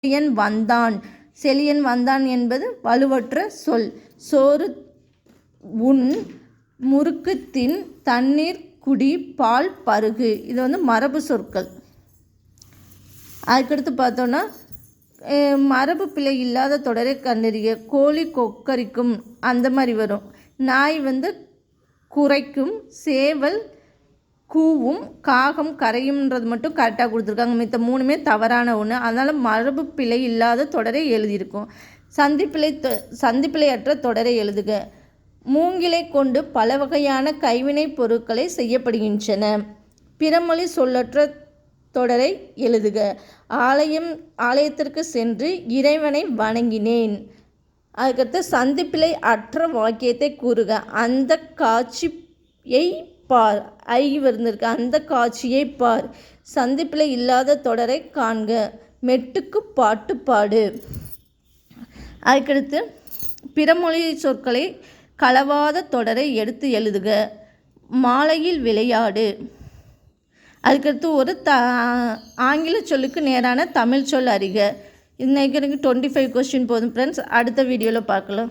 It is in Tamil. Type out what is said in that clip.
செழியன் வந்தான். செழியன் வந்தான் என்பது வலுவற்ற சொல். சோறு உண், முறுக்கு தின், தண்ணீர் குடி, பால் பருகு. இது மரபு சொற்கள். அதுக்கடுத்து பார்த்தோன்னா மரபு பிழை இல்லாத தொடரை கண்டறிய. கோழி கொக்கரிக்கும் அந்த மாதிரி வரும். நாய் குரைக்கும், சேவல் கூவும், காகம் கரையும்ன்றது மட்டும் கரெக்டாக கொடுத்துருக்காங்க. மித்த மூணுமே தவறான ஒன்று. அதனால் மரபு பிழை இல்லாத தொடரை எழுதியிருக்கும். சந்திப்பிழையற்ற தொடரை எழுதுக. மூங்கிலை கொண்டு பல வகையான கைவினைப் பொருட்களை செய்யப்படுகின்றன. பிறமொழி சொல்லற்ற தொடரை எழுதுக. ஆலயத்திற்கு சென்று இறைவனை வணங்கினேன். அதுக்கடுத்து சந்திப்பிழை அற்ற வாக்கியத்தை கூறுக. அந்த காட்சியை பார். வந்திருக்கு. அந்த காட்சியை பார். சந்திப்பிழை இல்லாத தொடரை காண்க. மெட்டுக்கு பாட்டு பாடு. அதுக்கடுத்து பிறமொழி சொற்களை கலவாத தொடரை எடுத்து எழுதுக. மாலையில் விளையாடு. அதுக்கடுத்து ஒரு ஆங்கில சொல்லுக்கு நேரான தமிழ் சொல் அறிக. இன்னைக்கு 25 கொஸ்டின் போதும் ஃப்ரெண்ட்ஸ். அடுத்த வீடியோவில் பார்க்கலாம்.